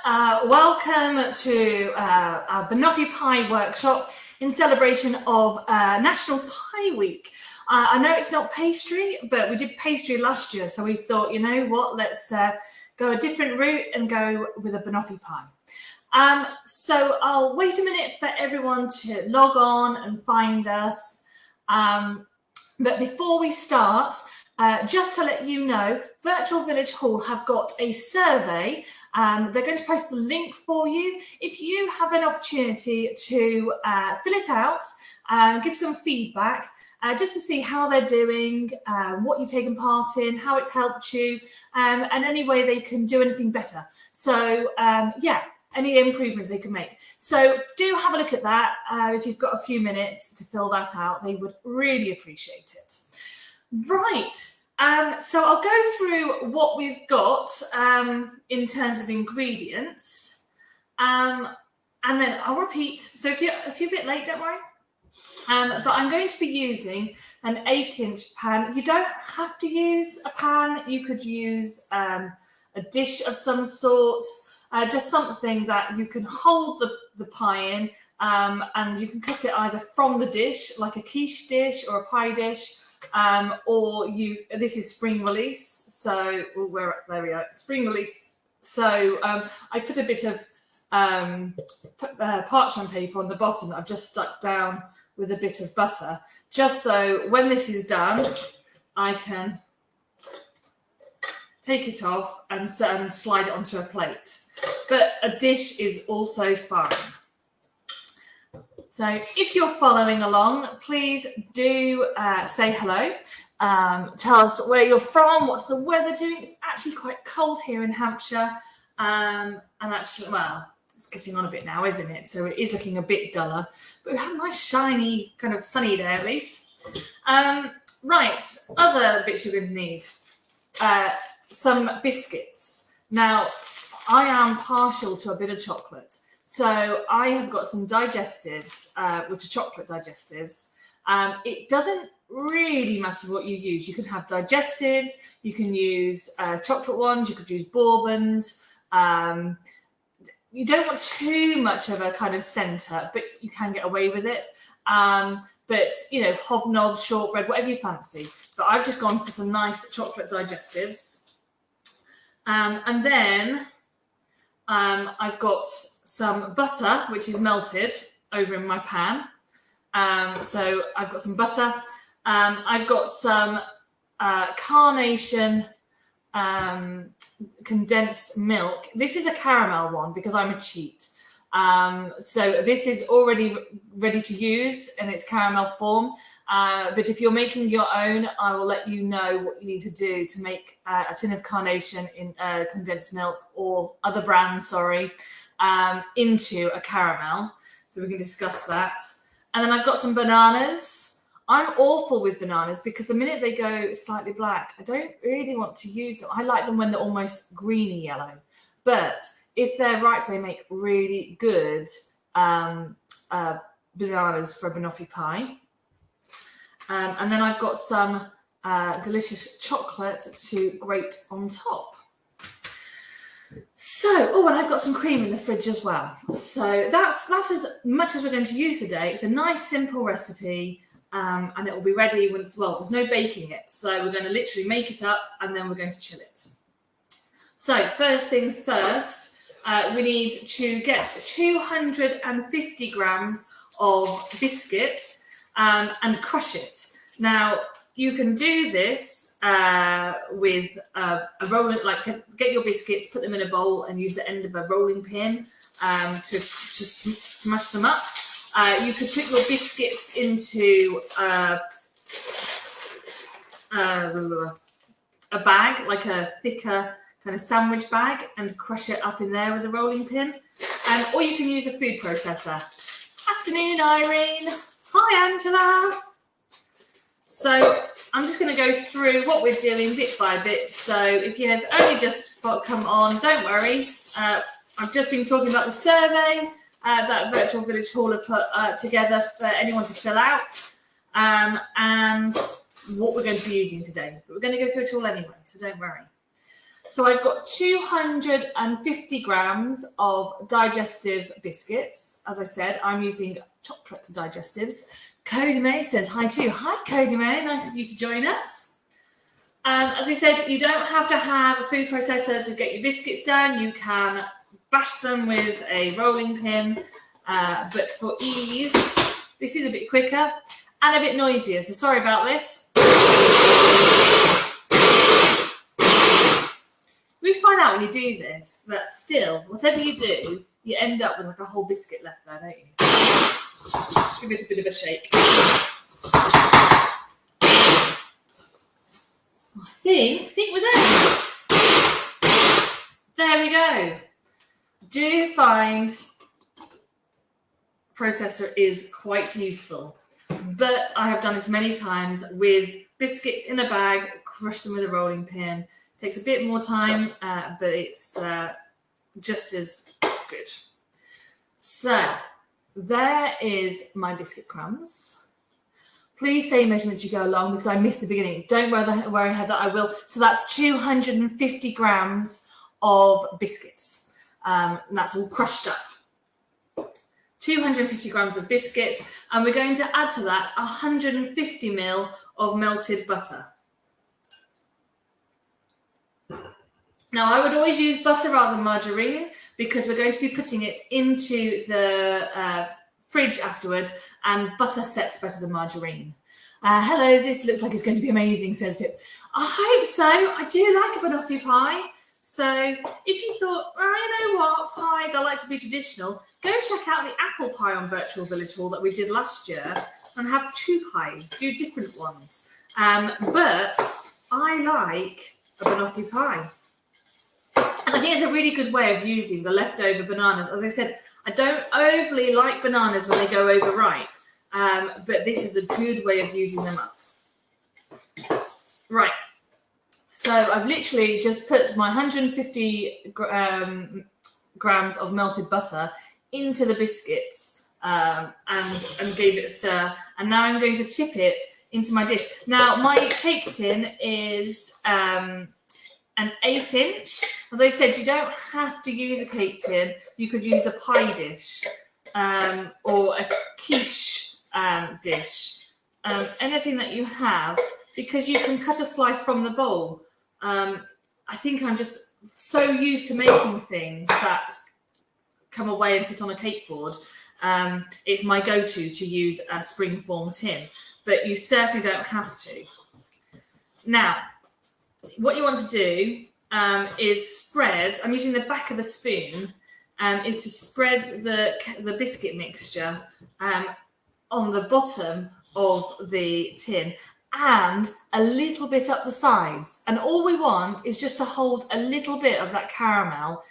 Welcome to our Banoffee Pie workshop in celebration of National Pie Week. I know it's not pastry, but we did pastry last year, so we thought, you know what, let's go a different route and go with a Banoffee Pie. So I'll wait a minute for everyone to log on and find us. But before we start, just to let you know, Virtual Village Hall have got a survey. They're going to post the link for you. If you have an opportunity to fill it out, give some feedback, just to see how they're doing, what you've taken part in, how it's helped you, and any way they can do anything better. So yeah, any improvements they can make. So do have a look at that. If you've got a few minutes to fill that out, they would really appreciate it. Right, so I'll go through what we've got in terms of ingredients, and then I'll repeat. So if you're a bit late, don't worry. But I'm going to be using an 8-inch pan. You don't have to use a pan. You could use a dish of some sort, just something that you can hold the pie in, and you can cut it either from the dish, like a quiche dish or a pie dish, or this is spring release, so there we are, spring release. So I put a bit of parchment paper on the bottom that I've just stuck down with a bit of butter, just so when this is done, I can take it off and slide it onto a plate. But a dish is also fine. So if you're following along, please do say hello. Tell us where you're from, what's the weather doing. It's actually quite cold here in Hampshire. And actually, well, it's getting on a bit now, isn't it? So it is looking a bit duller. But we've had a nice, shiny, kind of sunny day at least. Right, other bits you're going to need. Some biscuits. Now, I am partial to a bit of chocolate. So I have got some digestives, which are chocolate digestives. It doesn't really matter what you use. You can have digestives, you can use chocolate ones, you could use bourbons. You don't want too much of a kind of centre, but you can get away with it. But, you know, hobnob, shortbread, whatever you fancy. But I've just gone for some nice chocolate digestives. And then I've got some butter, which is melted over in my pan. So I've got some butter. I've got some Carnation condensed milk. This is a caramel one because I'm a cheat. So this is already ready to use in its caramel form. But if you're making your own, I will let you know what you need to do to make a tin of Carnation in condensed milk or other brands, into a caramel. So we can discuss that. And then I've got some bananas. I'm awful with bananas because the minute they go slightly black, I don't really want to use them. I like them when they're almost greeny yellow. But if they're ripe, they make really good bananas for a banoffee pie. And then I've got some delicious chocolate to grate on top. So, and I've got some cream in the fridge as well. So that's as much as we're going to use today. It's a nice, simple recipe, and it will be ready once, there's no baking it. So we're going to literally make it up and then we're going to chill it. So first things first, we need to get 250 grams of biscuits and crush it. Now, you can do this with a rolling, get your biscuits, put them in a bowl and use the end of a rolling pin to smash them up. You could put your biscuits into a bag, like a thicker kind of sandwich bag, and crush it up in there with a rolling pin. Or you can use a food processor. Afternoon, Irene. Hi, Angela. So I'm just going to go through what we're doing bit by bit. So if you have only just come on, don't worry. I've just been talking about the survey that Virtual Village Hall have put together for anyone to fill out, and what we're going to be using today. But we're going to go through it all anyway, so don't worry. So I've got 250 grams of digestive biscuits. As I said, I'm using chocolate digestives. Cody May says hi too. Hi, Cody May. Nice of you to join us. As I said, you don't have to have a food processor to get your biscuits done. You can bash them with a rolling pin. But for ease, this is a bit quicker and a bit noisier. So sorry about this. We find out when you do this that still, whatever you do, you end up with like a whole biscuit left there, don't you? Give it a bit of a shake. I think we're there. There we go. Do find processor is quite useful, but I have done this many times with biscuits in a bag, crush them with a rolling pin. Takes a bit more time, but it's just as good. So there is my biscuit crumbs. Please say measurements you go along because I missed the beginning. Don't worry ahead that I will. So that's 250 grams of biscuits. And that's all crushed up. 250 grams of biscuits. And we're going to add to that 150 ml of melted butter. Now, I would always use butter rather than margarine because we're going to be putting it into the fridge afterwards, and butter sets better than margarine. Hello, this looks like it's going to be amazing, says Pip. I hope so. I do like a banoffee pie. So if you thought, oh, you know what, pies, I like to be traditional, go check out the apple pie on Virtual Village Hall that we did last year and have 2 pies, do different ones. But I like a banoffee pie. And I think it's a really good way of using the leftover bananas. As I said, I don't overly like bananas when they go overripe, but this is a good way of using them up. Right, so I've literally just put my 150 grams of melted butter into the biscuits and gave it a stir. And now I'm going to tip it into my dish. Now, my cake tin is an 8-inch. As I said, you don't have to use a cake tin. You could use a pie dish or a quiche dish, anything that you have, because you can cut a slice from the bowl. I think I'm just so used to making things that come away and sit on a cake board. It's my go-to to use a spring-form tin, but you certainly don't have to. Now, what you want to do is spread, I'm using the back of a spoon, is to spread the biscuit mixture on the bottom of the tin and a little bit up the sides. And all we want is just to hold a little bit of that caramel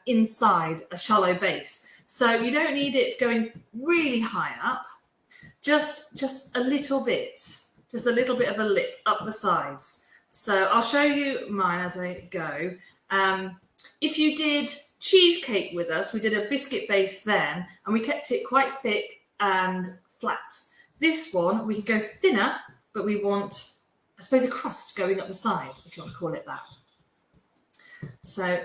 inside a shallow base. So you don't need it going really high up, just a little bit, just a little bit of a lip up the sides. So I'll show you mine as I go. If you did cheesecake with us, we did a biscuit base then, and we kept it quite thick and flat. This one, we could go thinner, but we want, I suppose, a crust going up the side, if you want to call it that. So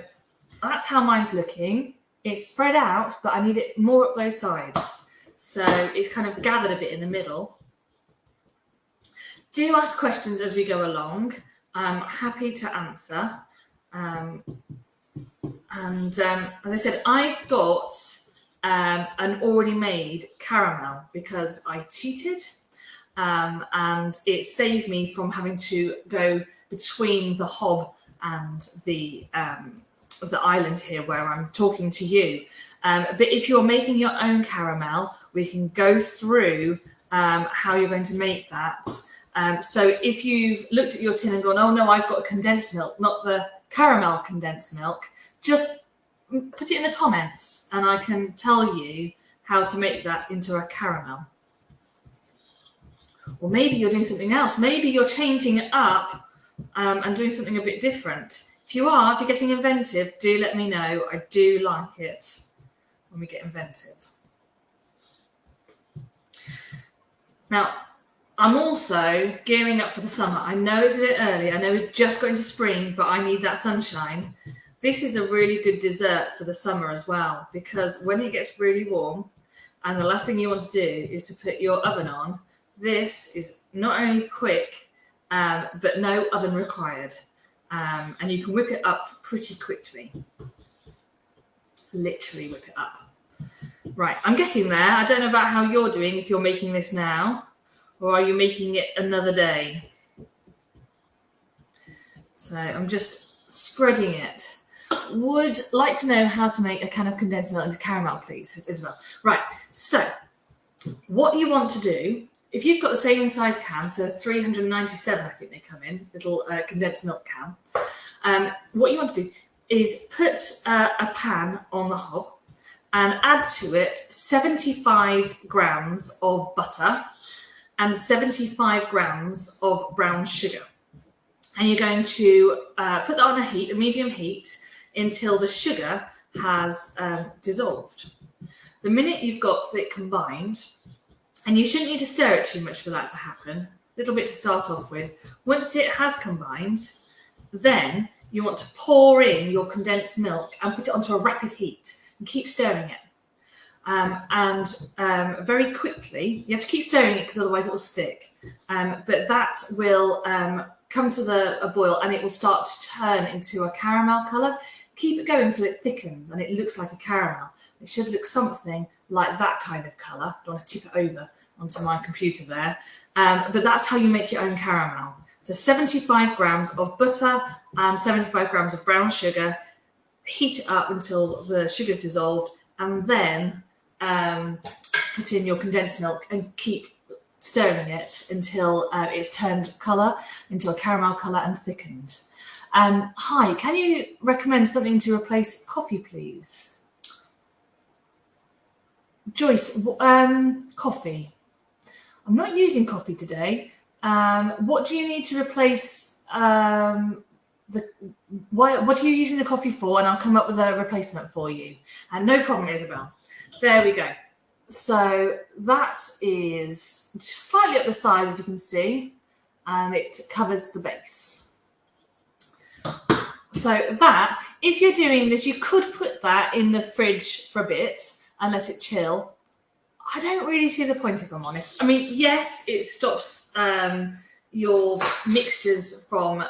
that's how mine's looking. It's spread out, but I need it more up those sides. So it's kind of gathered a bit in the middle. Do ask questions as we go along. I'm happy to answer. As I said, I've got an already made caramel because I cheated, and it saved me from having to go between the hob and the island here where I'm talking to you. But if you're making your own caramel, we can go through how you're going to make that. So if you've looked at your tin and gone, oh no, I've got condensed milk, not the caramel condensed milk, just put it in the comments and I can tell you how to make that into a caramel. Or maybe you're doing something else. Maybe you're changing it up and doing something a bit different. If you're getting inventive, do let me know. I do like it when we get inventive. Now, I'm also gearing up for the summer. I know it's a bit early. I know we've just got into spring, but I need that sunshine. This is a really good dessert for the summer as well, because when it gets really warm and the last thing you want to do is to put your oven on, this is not only quick, but no oven required. And you can whip it up pretty quickly. Literally whip it up. Right, I'm getting there. I don't know about how you're doing, if you're making this now, or are you making it another day? So I'm just spreading it. Would like to know how to make a can of condensed milk into caramel, please, Isabel. Right, so what you want to do, if you've got the same size can, so 397, I think they come in, little condensed milk can, what you want to do is put a pan on the hob and add to it 75 grams of butter and 75 grams of brown sugar. And you're going to put that on a medium heat, until the sugar has dissolved. The minute you've got it combined, and you shouldn't need to stir it too much for that to happen, a little bit to start off with. Once it has combined, then you want to pour in your condensed milk and put it onto a rapid heat and keep stirring it. Very quickly, you have to keep stirring it because otherwise it will stick. But that will come to a boil and it will start to turn into a caramel colour. Keep it going until it thickens and it looks like a caramel. It should look something like that kind of colour. I don't want to tip it over onto my computer there. But that's how you make your own caramel. So 75 grams of butter and 75 grams of brown sugar. Heat it up until the sugar's dissolved, and then put in your condensed milk and keep stirring it until it's turned colour into a caramel colour and thickened. Hi, can you recommend something to replace coffee, please? Joyce, coffee. I'm not using coffee today. What do you need to replace what are you using the coffee for? And I'll come up with a replacement for you. And no problem, Isabel. There we go. So that is just slightly up the side, if you can see, and it covers the base. So that, if you're doing this, you could put that in the fridge for a bit and let it chill. I don't really see the point, if I'm honest. I mean, yes, it stops your mixtures from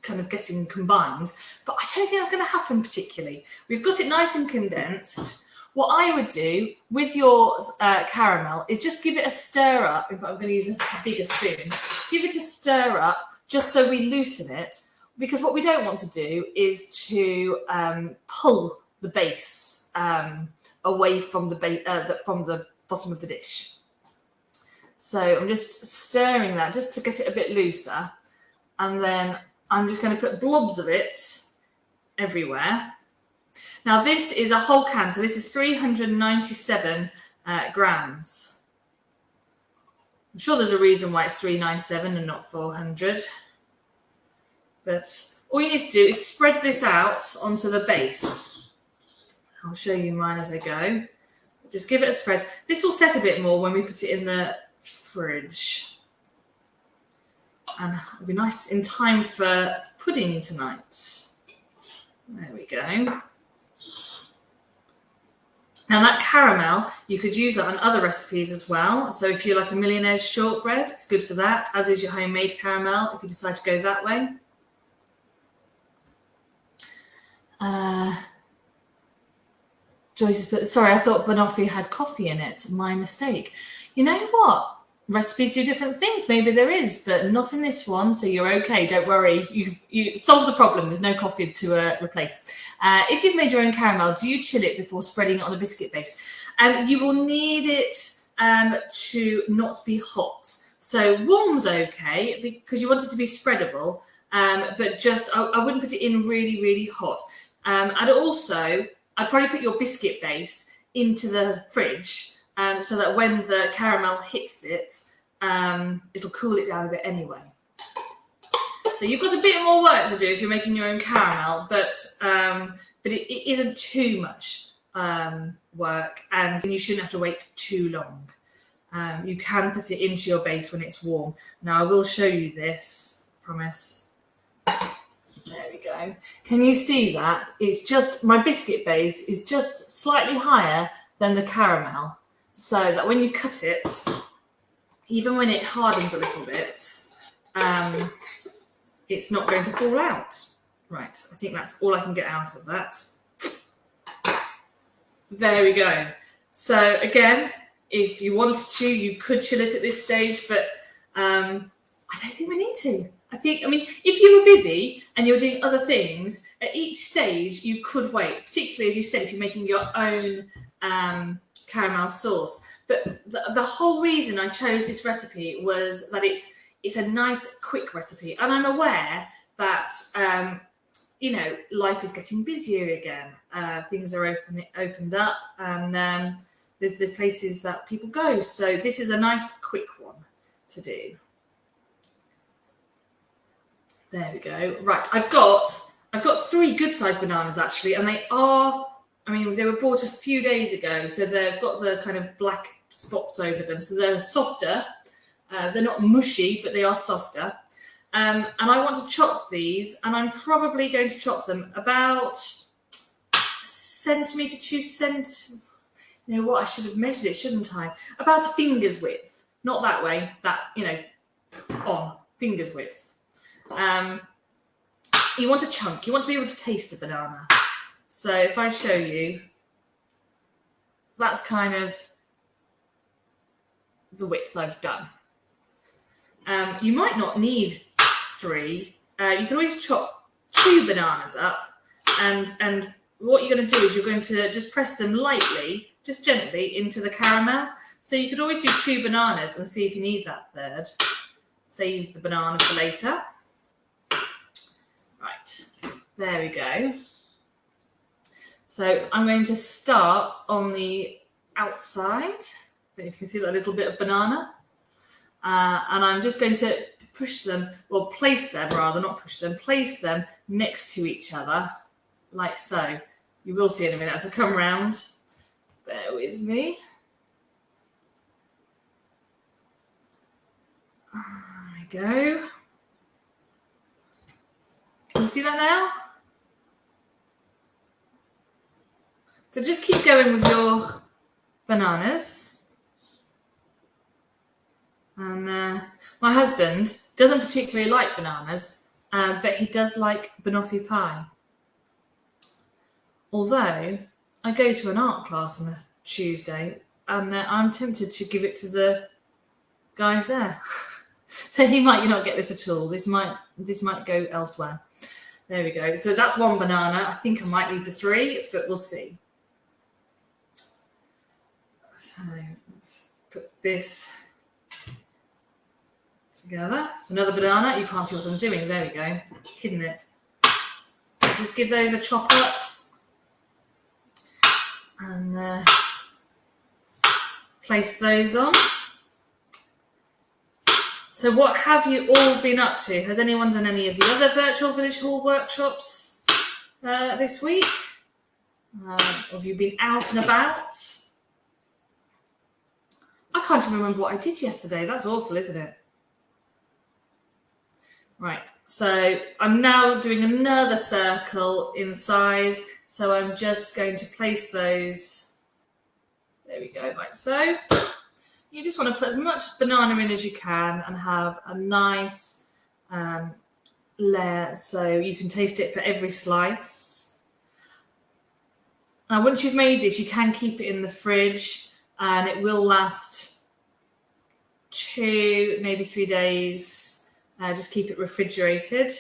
kind of getting combined, but I don't think that's going to happen particularly. We've got it nice and condensed. What I would do with your caramel is just give it a stir up. In fact, I'm going to use a bigger spoon. Give it a stir up just so we loosen it, because what we don't want to do is to pull the base away from the bottom of the dish. So I'm just stirring that just to get it a bit looser, and then I'm just going to put blobs of it everywhere. Now this is a whole can, so this is 397 grams. I'm sure there's a reason why it's 397 and not 400. But all you need to do is spread this out onto the base. I'll show you mine as I go. Just give it a spread. This will set a bit more when we put it in the fridge. And it'll be nice in time for pudding tonight. There we go. Now that caramel, you could use that on other recipes as well. So if you like a millionaire's shortbread, it's good for that, as is your homemade caramel if you decide to go that way. Joyce has put, sorry, I thought Banoffee had coffee in it. My mistake. You know what? Recipes do different things. Maybe there is, but not in this one. So you're okay. Don't worry. You solved the problem. There's no coffee to replace. If you've made your own caramel, do you chill it before spreading it on a biscuit base? You will need it to not be hot. So warm's okay because you want it to be spreadable, but just I wouldn't put it in really, really hot. I'd probably put your biscuit base into the fridge so that when the caramel hits it, it'll cool it down a bit anyway. So you've got a bit more work to do if you're making your own caramel, but it isn't too much work, and you shouldn't have to wait too long. You can put it into your base when it's warm. Now I will show you this, promise. There we go. Can you see that? It's just, my biscuit base is just slightly higher than the caramel. So that when you cut it, even when it hardens a little bit, it's not going to fall out. Right, I think that's all I can get out of that. There we go. So again, if you wanted to, you could chill it at this stage, but I don't think we need to. I mean, if you were busy and you're doing other things, at each stage you could wait, particularly as you said, if you're making your own caramel sauce. But the whole reason I chose this recipe was that it's a nice, quick recipe. And I'm aware that, you know, life is getting busier again. Things are opened up, and there's places that people go. So this is a nice, quick one to do. There we go. Right, I've got 3 good-sized bananas actually, and they were bought a few days ago, so they've got the kind of black spots over them, so they're softer. They're not mushy, but they are softer. And I want to chop these, and I'm probably going to chop them about centimetre, 2 cent. You know what? I should have measured it, shouldn't I? About a finger's width, not that way. That, you know, on finger's width. You want a chunk. You want to be able to taste the banana. So if I show you, that's kind of the width I've done. You might not need 3. You can always chop 2 bananas up, and what you're going to do is you're going to just press them lightly, just gently, into the caramel. So you could always do 2 bananas and see if you need that third. Save the banana for later. Right, there we go. So I'm going to start on the outside. I don't know if you can see that little bit of banana. And I'm just going to push them, well, place them rather, not push them, place them next to each other, like so. You will see in a minute as I come round. Bear with me. There we go. Can you see that now? So just keep going with your bananas. And my husband doesn't particularly like bananas, but he does like Banoffee Pie. Although I go to an art class on a Tuesday, and I'm tempted to give it to the guys there. So he might not get this at all. This might go elsewhere. There we go. So that's 1 banana. I think I might need the 3, but we'll see. So let's put this together. It's another banana. You can't see what I'm doing. There we go. Hidden it. Just give those a chop up. And place those on. So what have you all been up to? Has anyone done any of the other virtual village hall workshops this week? Have you been out and about? I can't even remember what I did yesterday. That's awful, isn't it? Right, so I'm now doing another circle inside. So I'm just going to place those. There we go, like so. You just want to put as much banana in as you can and have a nice layer so you can taste it for every slice. Now, once you've made this, you can keep it in the fridge and it will last 2, maybe 3 days. Just keep it refrigerated.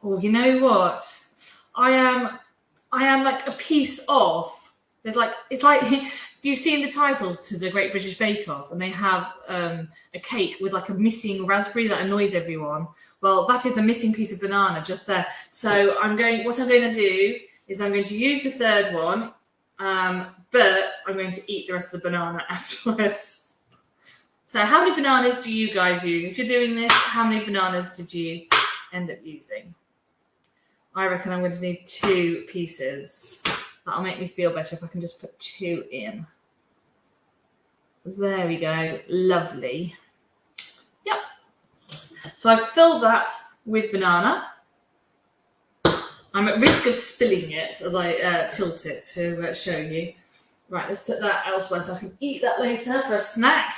Or you know what? I am like a piece off. It's like if you've seen the titles to the Great British Bake Off and they have a cake with like a missing raspberry that annoys everyone. Well, that is the missing piece of banana just there. So what I'm going to do is I'm going to use the 3rd one, but I'm going to eat the rest of the banana afterwards. So how many bananas do you guys use? If you're doing this, how many bananas did you end up using? I reckon I'm going to need 2 pieces. That'll make me feel better if I can just put 2 in. There we go. Lovely. Yep. So I've filled that with banana. I'm at risk of spilling it as I tilt it to show you. Right, let's put that elsewhere so I can eat that later for a snack.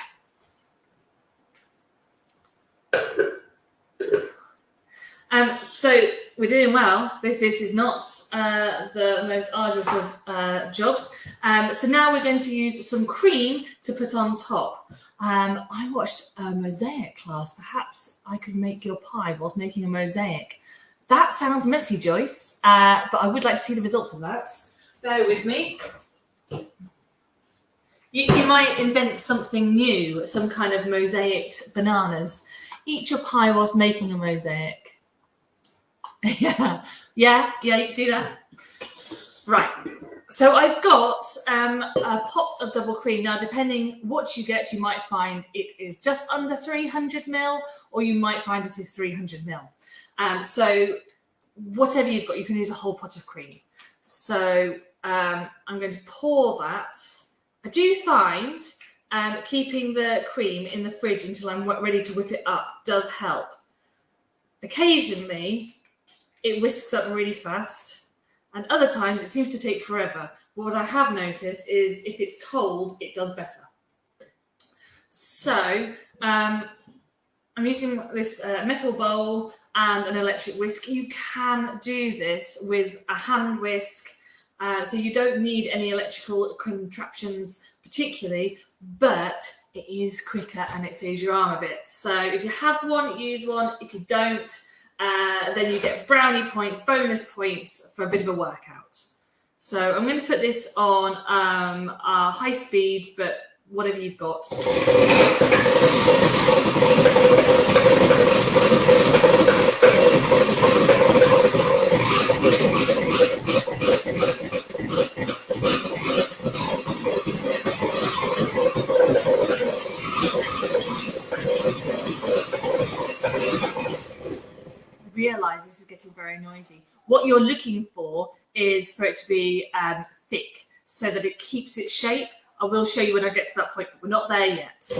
So we're doing well. This is not the most arduous of jobs. So now we're going to use some cream to put on top. I watched a mosaic class. Perhaps I could make your pie whilst making a mosaic. That sounds messy, Joyce, but I would like to see the results of that. Bear with me. You might invent something new, some kind of mosaicked bananas. Eat your pie whilst making a mosaic. yeah, you can do that. Right, so I've got a pot of double cream. Now, depending what you get, you might find it is just under 300 ml, or you might find it is 300 ml. So whatever you've got, you can use a whole pot of cream. So I'm going to pour that. I do find keeping the cream in the fridge until I'm ready to whip it up does help. Occasionally, it whisks up really fast, and other times it seems to take forever. But what I have noticed is if it's cold, it does better. So I'm using this metal bowl and an electric whisk. You can do this with a hand whisk, so you don't need any electrical contraptions particularly, but it is quicker and it saves your arm a bit. So if you have one, use one. If you don't, then you get brownie points, bonus points for a bit of a workout. So I'm going to put this on high speed, but whatever you've got. Realise this is getting very noisy. What you're looking for is for it to be thick so that it keeps its shape. I will show you when I get to that point, but we're not there yet.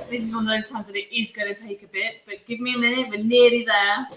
This is one of those times that it is going to take a bit, but give me a minute, we're nearly there.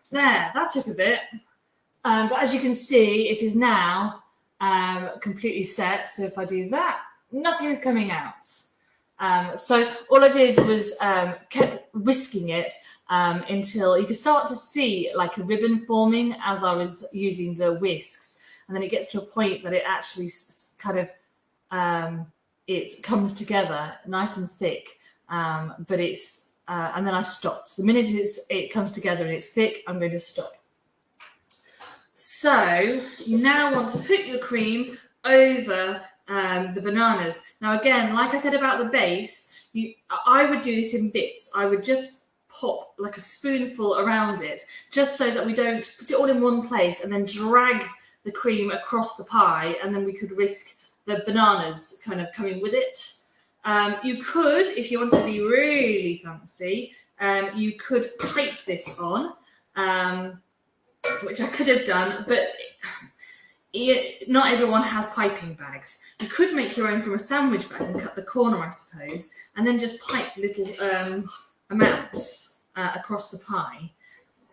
There, that took a bit. But as you can see, it is now completely set. So if I do that, nothing is coming out. So all I did was kept whisking it until you could start to see like a ribbon forming as I was using the whisks. And then it gets to a point that it actually kind of, it comes together nice and thick, but it's, and then I stopped. The minute it comes together and it's thick, I'm going to stop. So you now want to put your cream over the bananas. Now, again, like I said about the base, I would do this in bits. I would just pop like a spoonful around it, just so that we don't put it all in one place and then drag the cream across the pie, and then we could risk the bananas kind of coming with it. You could, if you wanted to be really fancy, you could pipe this on, which I could have done, but not everyone has piping bags. You could make your own from a sandwich bag and cut the corner, I suppose, and then just pipe little amounts across the pie.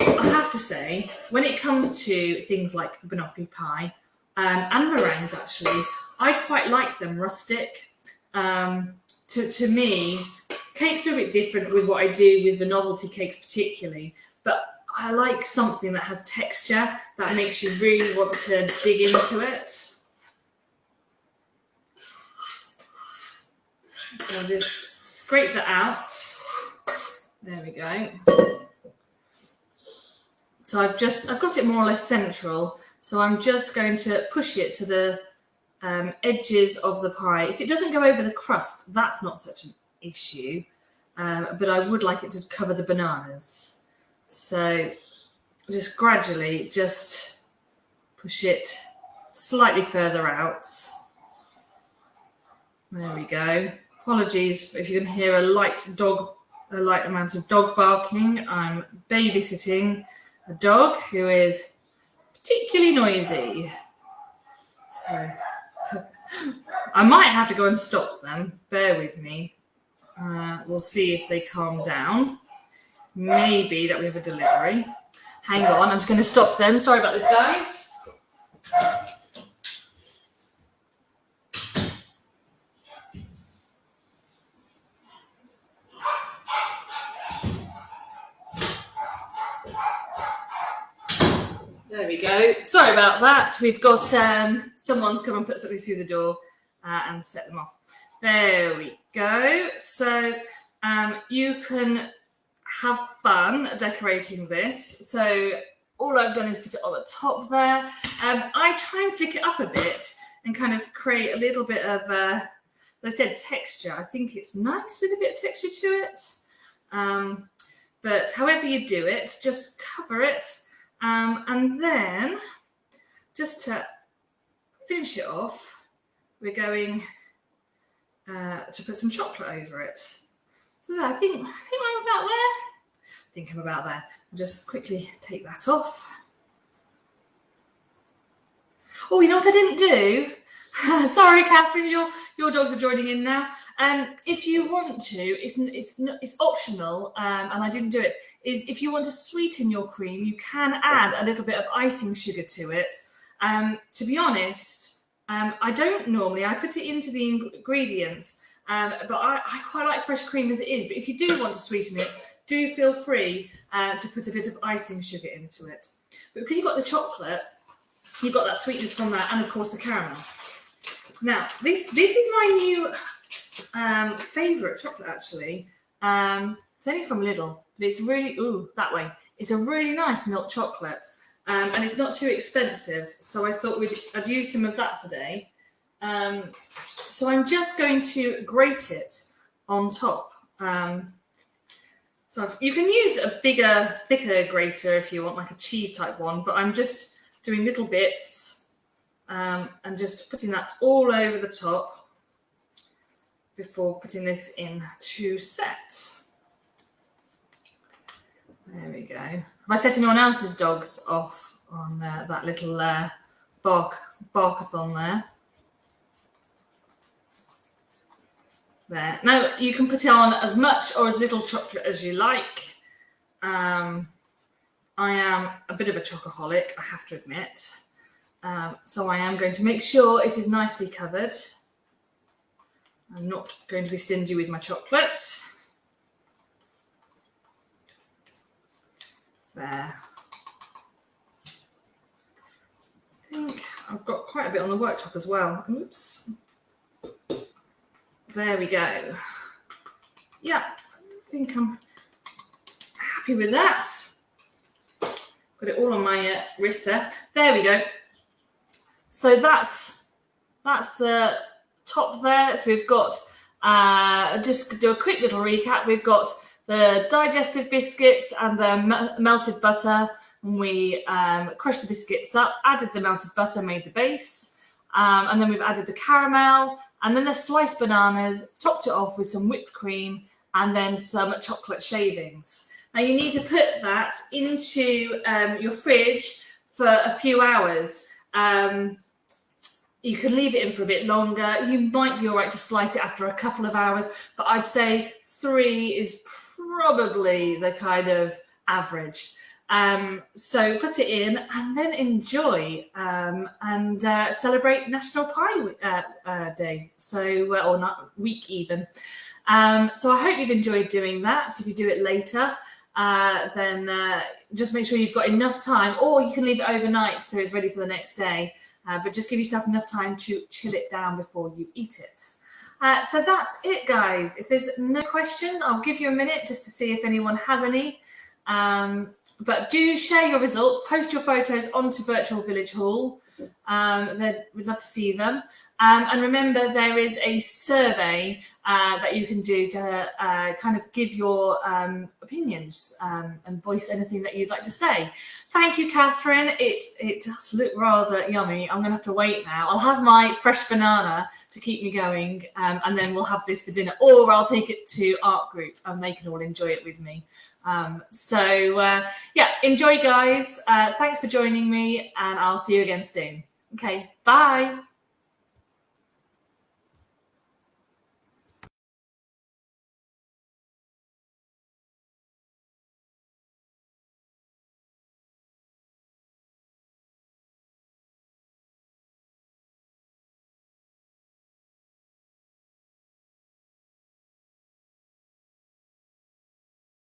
I have to say, when it comes to things like banoffee pie and meringues, actually, I quite like them rustic. To me, cakes are a bit different with what I do with the novelty cakes particularly, but I like something that has texture that makes you really want to dig into it. So I'll just scrape that out. There we go. So I've got it more or less central. So I'm just going to push it to the edges of the pie. If it doesn't go over the crust, that's not such an issue. But I would like it to cover the bananas. So just gradually just push it slightly further out. There we go. Apologies if you can hear a light amount of dog barking. I'm babysitting a dog who is particularly noisy. So I might have to go and stop them. Bear with me. We'll see if they calm down. Maybe that we have a delivery. Hang on, I'm just going to stop them. Sorry about this, guys. There we go. Sorry about that. We've got someone's come and put something through the door and set them off. There we go. So you can have fun decorating this. So all I've done is put it on the top there. I try and flick it up a bit and kind of create a little bit of, as I said, texture. I think it's nice with a bit of texture to it. But however you do it, just cover it. And then, just to finish it off, we're going to put some chocolate over it. So I think I'm about there. I think I'm about there. I'll just quickly take that off. Oh, you know what I didn't do? Sorry, Catherine, your dogs are joining in now. If you want to, it's optional, and I didn't do it. Is if you want to sweeten your cream, you can add a little bit of icing sugar to it. To be honest, I don't normally. I put it into the ingredients, but I quite like fresh cream as it is. But if you do want to sweeten it, do feel free to put a bit of icing sugar into it. But because you've got the chocolate, you've got that sweetness from that, and of course the caramel. Now, this is my new favourite chocolate, actually. It's only from Lidl, but it's really, that way. It's a really nice milk chocolate, and it's not too expensive, so I thought I'd use some of that today. So I'm just going to grate it on top. So you can use a bigger, thicker grater if you want, like a cheese type one, but I'm just doing little bits. And just putting that all over the top before putting this in to set. There we go. Have I set anyone else's dogs off on that little barkathon there? There. Now you can put on as much or as little chocolate as you like. I am a bit of a chocoholic, I have to admit. So I am going to make sure it is nicely covered. I'm not going to be stingy with my chocolate. There. I think I've got quite a bit on the worktop as well. Oops. There we go. Yeah, I think I'm happy with that. Got it all on my wrist there. There we go. So that's the top there. So we've got, just do a quick little recap. We've got the digestive biscuits and the melted butter. We crushed the biscuits up, added the melted butter, made the base. And then we've added the caramel and then the sliced bananas, topped it off with some whipped cream and then some chocolate shavings. Now you need to put that into your fridge for a few hours. You can leave it in for a bit longer. You might be all right to slice it after a couple of hours, but I'd say 3 is probably the kind of average. So put it in and then enjoy and celebrate National Pie Day. So, or not week even. So I hope you've enjoyed doing that. If you do it later, then just make sure you've got enough time, or you can leave it overnight so it's ready for the next day. But just give yourself enough time to chill it down before you eat it. So that's it, guys. If there's no questions, I'll give you a minute just to see if anyone has any. But do share your results, post your photos onto Virtual Village Hall. We'd love to see them. And remember, there is a survey that you can do to kind of give your opinions and voice anything that you'd like to say. Thank you, Catherine. It does look rather yummy. I'm going to have to wait now. I'll have my fresh banana to keep me going, and then we'll have this for dinner. Or I'll take it to art group and they can all enjoy it with me. Yeah, enjoy, guys. Thanks for joining me, and I'll see you again soon. Okay, bye.